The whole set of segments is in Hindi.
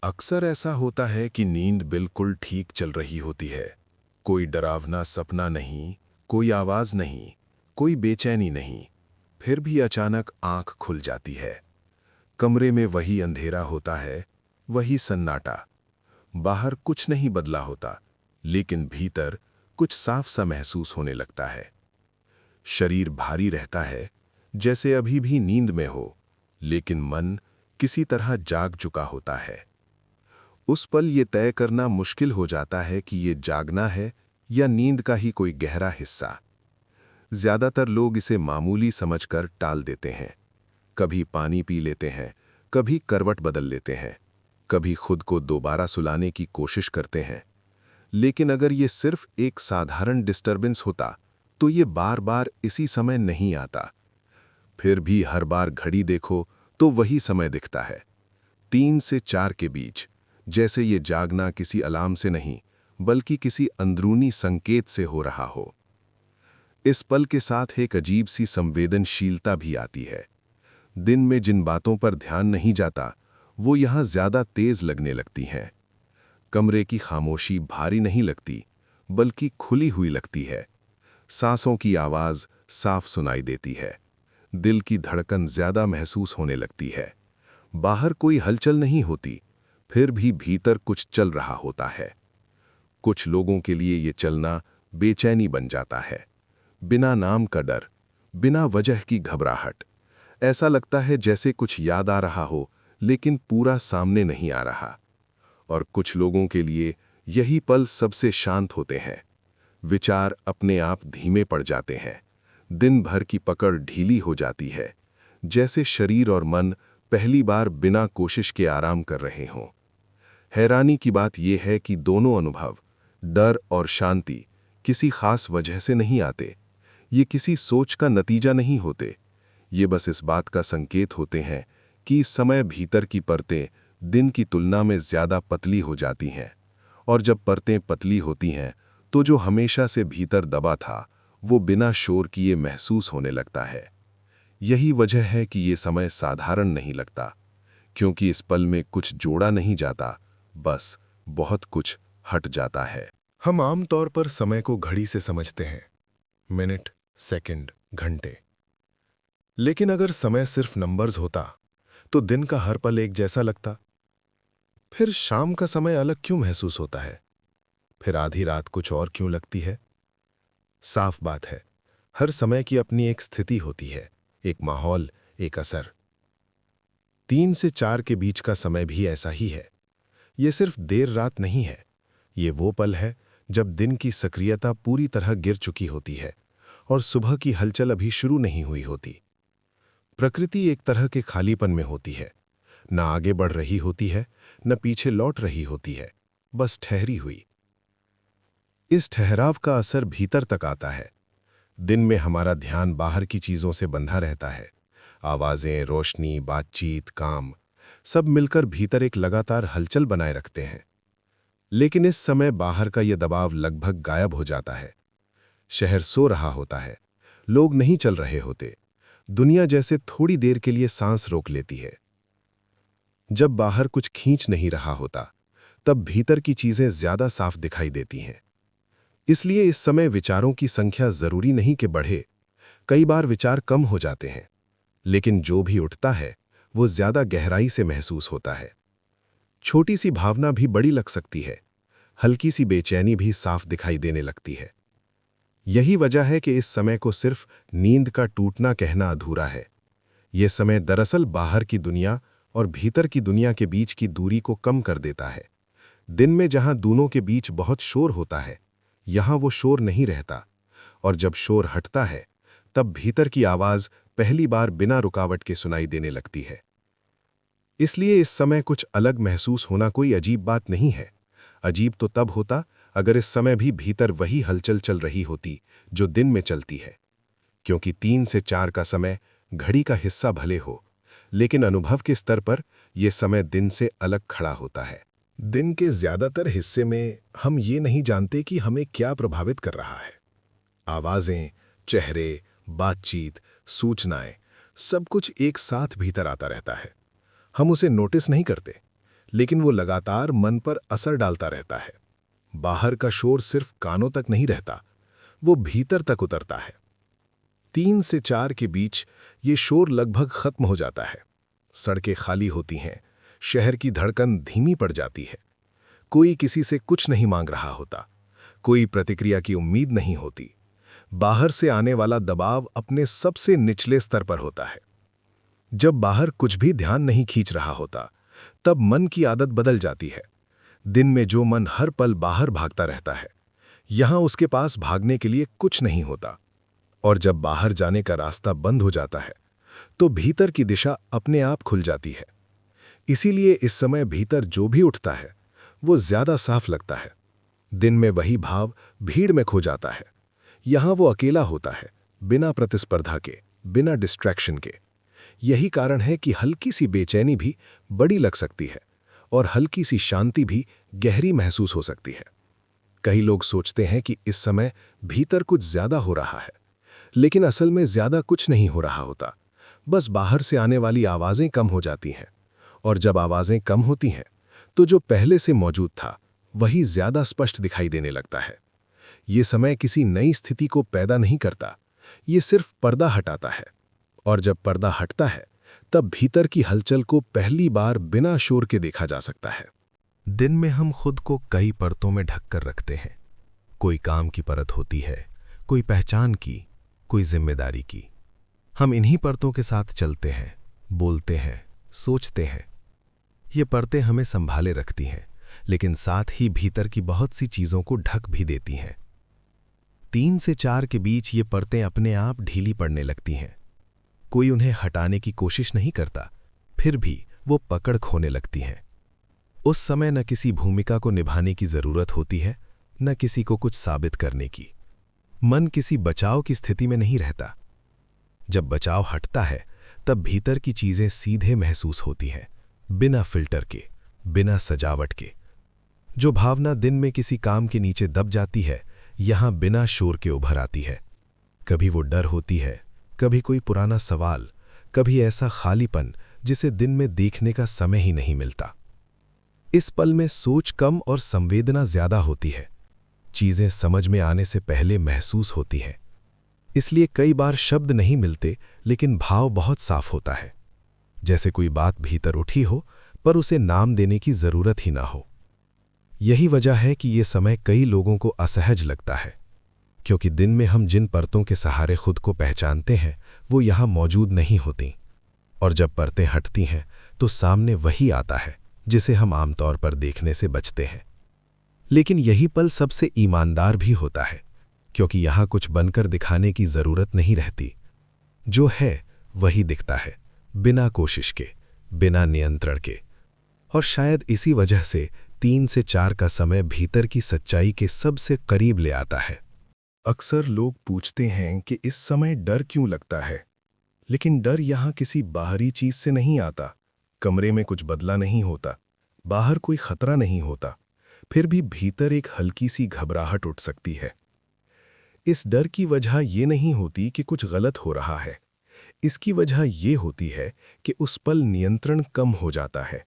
अक्सर ऐसा होता है कि नींद बिल्कुल ठीक चल रही होती है। कोई डरावना सपना नहीं, कोई आवाज नहीं, कोई बेचैनी नहीं। फिर भी अचानक आंख खुल जाती है। कमरे में वही अंधेरा होता है, वही सन्नाटा। बाहर कुछ नहीं बदला होता, लेकिन भीतर कुछ साफ सा महसूस होने लगता है। शरीर भारी रहता है, जैसे अभी भी नींद में हो, लेकिन मन किसी तरह जाग चुका होता है। उस पल ये तय करना मुश्किल हो जाता है कि ये जागना है या नींद का ही कोई गहरा हिस्सा। ज्यादातर लोग इसे मामूली समझकर टाल देते हैं। कभी पानी पी लेते हैं, कभी करवट बदल लेते हैं, कभी खुद को दोबारा सुलाने की कोशिश करते हैं। लेकिन अगर ये सिर्फ एक साधारण डिस्टर्बेंस होता, तो ये बार बार इसी समय नहीं आता। फिर भी हर बार घड़ी देखो तो वही समय दिखता है, 3 से 4 के बीच। जैसे ये जागना किसी अलार्म से नहीं, बल्कि किसी अंदरूनी संकेत से हो रहा हो। इस पल के साथ एक अजीब सी संवेदनशीलता भी आती है। दिन में जिन बातों पर ध्यान नहीं जाता, वो यहाँ ज्यादा तेज लगने लगती हैं। कमरे की खामोशी भारी नहीं लगती, बल्कि खुली हुई लगती है। सांसों की आवाज साफ सुनाई देती है। दिल की धड़कन ज्यादा महसूस होने लगती है। बाहर कोई हलचल नहीं होती, फिर भी भीतर कुछ चल रहा होता है। कुछ लोगों के लिए ये चलना बेचैनी बन जाता है। बिना नाम का डर, बिना वजह की घबराहट। ऐसा लगता है जैसे कुछ याद आ रहा हो, लेकिन पूरा सामने नहीं आ रहा। और कुछ लोगों के लिए यही पल सबसे शांत होते हैं। विचार अपने आप धीमे पड़ जाते हैं। दिन भर की पकड़ ढीली हो जाती है, जैसे शरीर और मन पहली बार बिना कोशिश के आराम कर रहे हों। हैरानी की बात यह है कि दोनों अनुभव, डर और शांति, किसी खास वजह से नहीं आते। ये किसी सोच का नतीजा नहीं होते। ये बस इस बात का संकेत होते हैं कि इस समय भीतर की परतें दिन की तुलना में ज्यादा पतली हो जाती हैं। और जब परतें पतली होती हैं, तो जो हमेशा से भीतर दबा था, वो बिना शोर किए महसूस होने लगता है। यही वजह है कि ये समय साधारण नहीं लगता, क्योंकि इस पल में कुछ जोड़ा नहीं जाता, बस बहुत कुछ हट जाता है। हम आम तौर पर समय को घड़ी से समझते हैं, मिनट, सेकंड, घंटे। लेकिन अगर समय सिर्फ नंबर्स होता, तो दिन का हर पल एक जैसा लगता। फिर शाम का समय अलग क्यों महसूस होता है? फिर आधी रात कुछ और क्यों लगती है? साफ बात है, हर समय की अपनी एक स्थिति होती है, एक माहौल, एक असर। 3 से 4 के बीच का समय भी ऐसा ही है। ये सिर्फ देर रात नहीं है, ये वो पल है जब दिन की सक्रियता पूरी तरह गिर चुकी होती है और सुबह की हलचल अभी शुरू नहीं हुई होती। प्रकृति एक तरह के खालीपन में होती है, न आगे बढ़ रही होती है, न पीछे लौट रही होती है, बस ठहरी हुई। इस ठहराव का असर भीतर तक आता है। दिन में हमारा ध्यान बाहर की चीजों से बंधा रहता है। आवाजें, रोशनी, बातचीत, काम, सब मिलकर भीतर एक लगातार हलचल बनाए रखते हैं। लेकिन इस समय बाहर का यह दबाव लगभग गायब हो जाता है। शहर सो रहा होता है, लोग नहीं चल रहे होते, दुनिया जैसे थोड़ी देर के लिए सांस रोक लेती है। जब बाहर कुछ खींच नहीं रहा होता, तब भीतर की चीजें ज्यादा साफ दिखाई देती हैं। इसलिए इस समय विचारों की संख्या जरूरी नहीं कि बढ़े। कई बार विचार कम हो जाते हैं, लेकिन जो भी उठता है वो ज्यादा गहराई से महसूस होता है। छोटी सी भावना भी बड़ी लग सकती है, हल्की सी बेचैनी भी साफ दिखाई देने लगती है। यही वजह है कि इस समय को सिर्फ नींद का टूटना कहना अधूरा है। यह समय दरअसल बाहर की दुनिया और भीतर की दुनिया के बीच की दूरी को कम कर देता है। दिन में जहां दोनों के बीच बहुत शोर होता है, यहां वो शोर नहीं रहता। और जब शोर हटता है, तब भीतर की आवाज पहली बार बिना रुकावट के सुनाई देने लगती है। इसलिए इस समय कुछ अलग महसूस होना कोई अजीब बात नहीं है। अजीब तो तब होता अगर इस समय भी भीतर वही हलचल चल रही होती जो दिन में चलती है। क्योंकि 3 से 4 का समय घड़ी का हिस्सा भले हो, लेकिन अनुभव के स्तर पर यह समय दिन से अलग खड़ा होता है। दिन के ज्यादातर हिस्से में हम ये नहीं जानते कि हमें क्या प्रभावित कर रहा है। आवाजें, चेहरे, बातचीत, सूचनाएं, सब कुछ एक साथ भीतर आता रहता है। हम उसे नोटिस नहीं करते, लेकिन वो लगातार मन पर असर डालता रहता है। बाहर का शोर सिर्फ कानों तक नहीं रहता, वो भीतर तक उतरता है। 3 से 4 के बीच ये शोर लगभग खत्म हो जाता है। सड़कें खाली होती हैं, शहर की धड़कन धीमी पड़ जाती है। कोई किसी से कुछ नहीं मांग रहा होता, कोई प्रतिक्रिया की उम्मीद नहीं होती। बाहर से आने वाला दबाव अपने सबसे निचले स्तर पर होता है। जब बाहर कुछ भी ध्यान नहीं खींच रहा होता, तब मन की आदत बदल जाती है। दिन में जो मन हर पल बाहर भागता रहता है, यहां उसके पास भागने के लिए कुछ नहीं होता। और जब बाहर जाने का रास्ता बंद हो जाता है, तो भीतर की दिशा अपने आप खुल जाती है। इसीलिए इस समय भीतर जो भी उठता है, वो ज्यादा साफ लगता है। दिन में वही भाव भीड़ में खो जाता है। यहां वो अकेला होता है, बिना प्रतिस्पर्धा के, बिना डिस्ट्रैक्शन के। यही कारण है कि हल्की सी बेचैनी भी बड़ी लग सकती है और हल्की सी शांति भी गहरी महसूस हो सकती है। कई लोग सोचते हैं कि इस समय भीतर कुछ ज्यादा हो रहा है, लेकिन असल में ज्यादा कुछ नहीं हो रहा होता। बस बाहर से आने वाली आवाजें कम हो जाती हैं, और जब आवाजें कम होती हैं, तो जो पहले से मौजूद था, वही ज्यादा स्पष्ट दिखाई देने लगता है। ये समय किसी नई स्थिति को पैदा नहीं करता, ये सिर्फ पर्दा हटाता है। और जब पर्दा हटता है, तब भीतर की हलचल को पहली बार बिना शोर के देखा जा सकता है। दिन में हम खुद को कई परतों में ढककर रखते हैं। कोई काम की परत होती है, कोई पहचान की, कोई जिम्मेदारी की। हम इन्हीं परतों के साथ चलते हैं, बोलते हैं, सोचते हैं। ये परतें हमें संभाले रखती हैं, लेकिन साथ ही भीतर की बहुत सी चीजों को ढक भी देती हैं। 3 से 4 के बीच ये परतें अपने आप ढीली पड़ने लगती हैं। कोई उन्हें हटाने की कोशिश नहीं करता, फिर भी वो पकड़ खोने लगती हैं। उस समय न किसी भूमिका को निभाने की जरूरत होती है, न किसी को कुछ साबित करने की। मन किसी बचाव की स्थिति में नहीं रहता। जब बचाव हटता है, तब भीतर की चीजें सीधे महसूस होती हैं, बिना फिल्टर के, बिना सजावट के। जो भावना दिन में किसी काम के नीचे दब जाती है, यहां बिना शोर के उभर आती है। कभी वो डर होती है, कभी कोई पुराना सवाल, कभी ऐसा खालीपन जिसे दिन में देखने का समय ही नहीं मिलता। इस पल में सोच कम और संवेदना ज्यादा होती है। चीजें समझ में आने से पहले महसूस होती हैं। इसलिए कई बार शब्द नहीं मिलते, लेकिन भाव बहुत साफ होता है। जैसे कोई बात भीतर उठी हो, पर उसे नाम देने की जरूरत ही ना हो। यही वजह है कि ये समय कई लोगों को असहज लगता है, क्योंकि दिन में हम जिन परतों के सहारे खुद को पहचानते हैं, वो यहाँ मौजूद नहीं होती। और जब परतें हटती हैं, तो सामने वही आता है जिसे हम आमतौर पर देखने से बचते हैं। लेकिन यही पल सबसे ईमानदार भी होता है, क्योंकि यहाँ कुछ बनकर दिखाने की जरूरत नहीं रहती। जो है वही दिखता है, बिना कोशिश के, बिना नियंत्रण के। और शायद इसी वजह से 3 से 4 का समय भीतर की सच्चाई के सबसे करीब ले आता है। अक्सर लोग पूछते हैं कि इस समय डर क्यों लगता है, लेकिन डर यहाँ किसी बाहरी चीज से नहीं आता। कमरे में कुछ बदला नहीं होता, बाहर कोई खतरा नहीं होता, फिर भी भीतर एक हल्की सी घबराहट उठ सकती है। इस डर की वजह ये नहीं होती कि कुछ गलत हो रहा है, इसकी वजह ये होती है कि उस पल नियंत्रण कम हो जाता है।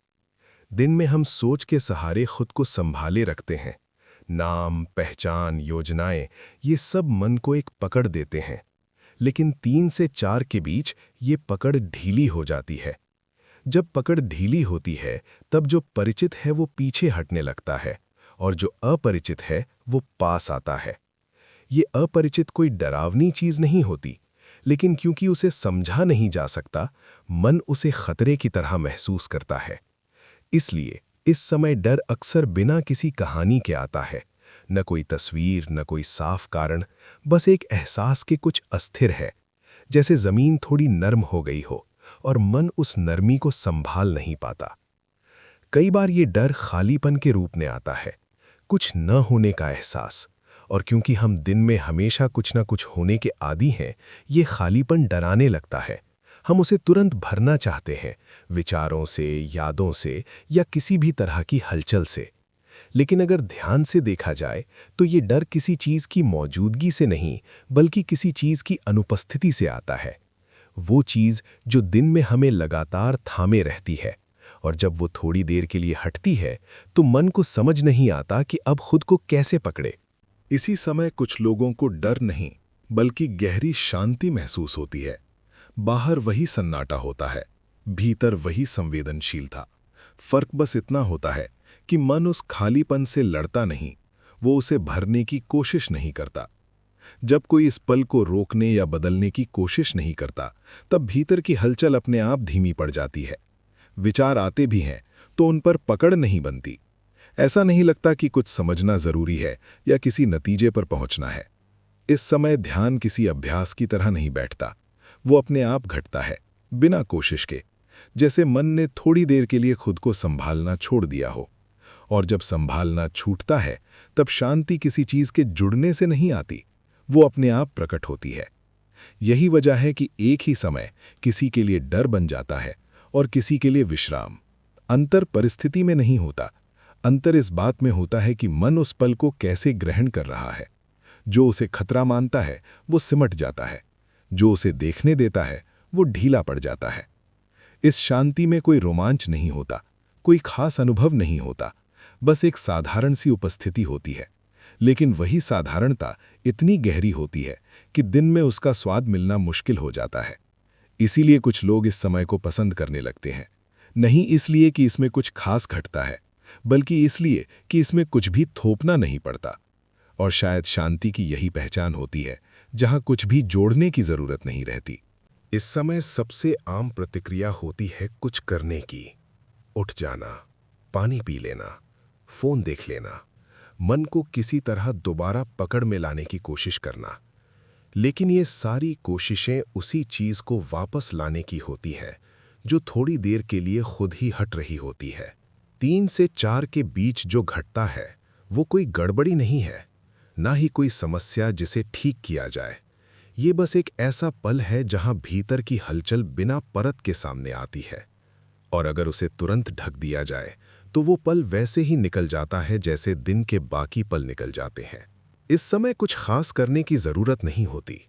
दिन में हम सोच के सहारे खुद को संभाले रखते हैं। नाम, पहचान, योजनाएं, ये सब मन को एक पकड़ देते हैं। लेकिन 3 से 4 के बीच ये पकड़ ढीली हो जाती है। जब पकड़ ढीली होती है, तब जो परिचित है वो पीछे हटने लगता है, और जो अपरिचित है वो पास आता है। ये अपरिचित कोई डरावनी चीज नहीं होती, लेकिन क्योंकि उसे समझा नहीं जा सकता, मन उसे खतरे की तरह महसूस करता है। इसलिए इस समय डर अक्सर बिना किसी कहानी के आता है। न कोई तस्वीर, न कोई साफ कारण, बस एक एहसास के कुछ अस्थिर है, जैसे जमीन थोड़ी नर्म हो गई हो और मन उस नरमी को संभाल नहीं पाता। कई बार ये डर खालीपन के रूप में आता है, कुछ न होने का एहसास। और क्योंकि हम दिन में हमेशा कुछ न कुछ होने के आदी हैं, ये खालीपन डराने लगता है। हम उसे तुरंत भरना चाहते हैं, विचारों से, यादों से, या किसी भी तरह की हलचल से। लेकिन अगर ध्यान से देखा जाए, तो ये डर किसी चीज की मौजूदगी से नहीं, बल्कि किसी चीज की अनुपस्थिति से आता है। वो चीज जो दिन में हमें लगातार थामे रहती है, और जब वो थोड़ी देर के लिए हटती है तो मन को समझ नहीं आता कि अब खुद को कैसे पकड़े। इसी समय कुछ लोगों को डर नहीं बल्कि गहरी शांति महसूस होती है। बाहर वही सन्नाटा होता है, भीतर वही संवेदनशीलता। फर्क बस इतना होता है कि मन उस खालीपन से लड़ता नहीं, वो उसे भरने की कोशिश नहीं करता। जब कोई इस पल को रोकने या बदलने की कोशिश नहीं करता, तब भीतर की हलचल अपने आप धीमी पड़ जाती है। विचार आते भी हैं तो उन पर पकड़ नहीं बनती। ऐसा नहीं लगता कि कुछ समझना जरूरी है या किसी नतीजे पर पहुंचना है। इस समय ध्यान किसी अभ्यास की तरह नहीं बैठता, वो अपने आप घटता है, बिना कोशिश के, जैसे मन ने थोड़ी देर के लिए खुद को संभालना छोड़ दिया हो। और जब संभालना छूटता है, तब शांति किसी चीज के जुड़ने से नहीं आती, वो अपने आप प्रकट होती है। यही वजह है कि एक ही समय किसी के लिए डर बन जाता है और किसी के लिए विश्राम। अंतर परिस्थिति में नहीं होता, अंतर इस बात में होता है कि मन उस पल को कैसे ग्रहण कर रहा है। जो उसे खतरा मानता है वो सिमट जाता है, जो उसे देखने देता है वो ढीला पड़ जाता है। इस शांति में कोई रोमांच नहीं होता, कोई खास अनुभव नहीं होता, बस एक साधारण सी उपस्थिति होती है। लेकिन वही साधारणता इतनी गहरी होती है कि दिन में उसका स्वाद मिलना मुश्किल हो जाता है। इसीलिए कुछ लोग इस समय को पसंद करने लगते हैं, नहीं इसलिए कि इसमें कुछ खास घटता है, बल्कि इसलिए कि इसमें कुछ भी थोपना नहीं पड़ता। और शायद शांति की यही पहचान होती है, जहां कुछ भी जोड़ने की जरूरत नहीं रहती। इस समय सबसे आम प्रतिक्रिया होती है कुछ करने की। उठ जाना, पानी पी लेना, फोन देख लेना, मन को किसी तरह दोबारा पकड़ में लाने की कोशिश करना। लेकिन ये सारी कोशिशें उसी चीज को वापस लाने की होती है जो थोड़ी देर के लिए खुद ही हट रही होती है। 3 से 4 के बीच जो घटता है वो कोई गड़बड़ी नहीं है, ना ही कोई समस्या जिसे ठीक किया जाए। ये बस एक ऐसा पल है जहां भीतर की हलचल बिना परत के सामने आती है, और अगर उसे तुरंत ढक दिया जाए तो वो पल वैसे ही निकल जाता है जैसे दिन के बाकी पल निकल जाते हैं। इस समय कुछ खास करने की जरूरत नहीं होती,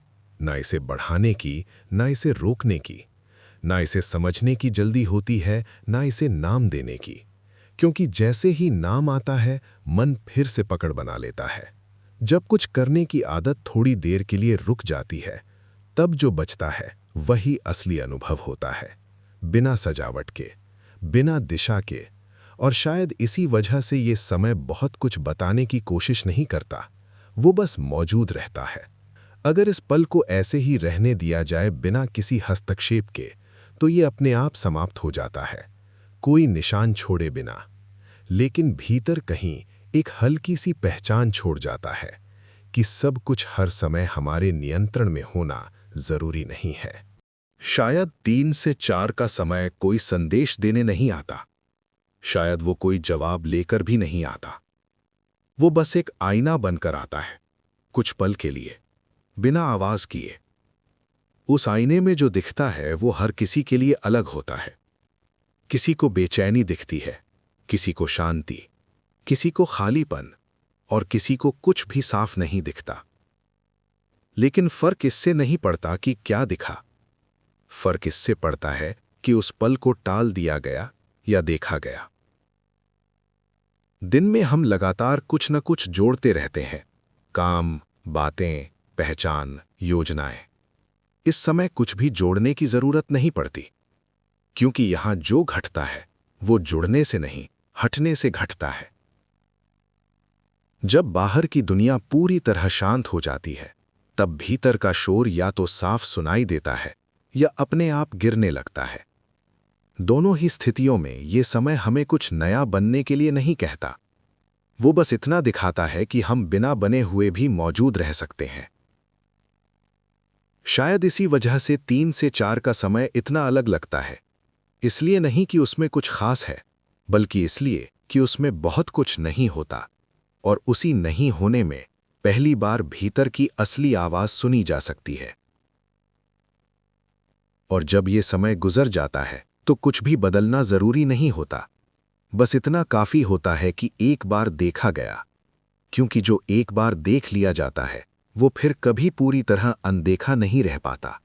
ना इसे बढ़ाने की, ना इसे रोकने की, ना इसे समझने की जल्दी होती है, ना इसे नाम देने की, क्योंकि जैसे ही नाम आता है मन फिर से पकड़ बना लेता है। जब कुछ करने की आदत थोड़ी देर के लिए रुक जाती है, तब जो बचता है वही असली अनुभव होता है, बिना सजावट के, बिना दिशा के। और शायद इसी वजह से ये समय बहुत कुछ बताने की कोशिश नहीं करता, वो बस मौजूद रहता है। अगर इस पल को ऐसे ही रहने दिया जाए बिना किसी हस्तक्षेप के, तो ये अपने आप समाप्त हो जाता है, कोई निशान छोड़े बिना। लेकिन भीतर कहीं एक हल्की सी पहचान छोड़ जाता है कि सब कुछ हर समय हमारे नियंत्रण में होना जरूरी नहीं है। शायद 3 से 4 का समय कोई संदेश देने नहीं आता, शायद वो कोई जवाब लेकर भी नहीं आता। वो बस एक आईना बनकर आता है, कुछ पल के लिए, बिना आवाज किए। उस आईने में जो दिखता है वो हर किसी के लिए अलग होता है। किसी को बेचैनी दिखती है, किसी को शांति, किसी को खालीपन, और किसी को कुछ भी साफ नहीं दिखता। लेकिन फर्क इससे नहीं पड़ता कि क्या दिखा, फर्क इससे पड़ता है कि उस पल को टाल दिया गया या देखा गया। दिन में हम लगातार कुछ न कुछ जोड़ते रहते हैं, काम, बातें, पहचान, योजनाएं। इस समय कुछ भी जोड़ने की जरूरत नहीं पड़ती, क्योंकि यहां जो घटता है वो जुड़ने से नहीं, हटने से घटता है। जब बाहर की दुनिया पूरी तरह शांत हो जाती है, तब भीतर का शोर या तो साफ सुनाई देता है या अपने आप गिरने लगता है। दोनों ही स्थितियों में ये समय हमें कुछ नया बनने के लिए नहीं कहता, वो बस इतना दिखाता है कि हम बिना बने हुए भी मौजूद रह सकते हैं। शायद इसी वजह से 3 से 4 का समय इतना अलग लगता है, इसलिए नहीं कि उसमें कुछ खास है, बल्कि इसलिए कि उसमें बहुत कुछ नहीं होता, और उसी नहीं होने में पहली बार भीतर की असली आवाज सुनी जा सकती है। और जब ये समय गुजर जाता है तो कुछ भी बदलना जरूरी नहीं होता, बस इतना काफी होता है कि एक बार देखा गया, क्योंकि जो एक बार देख लिया जाता है वो फिर कभी पूरी तरह अनदेखा नहीं रह पाता।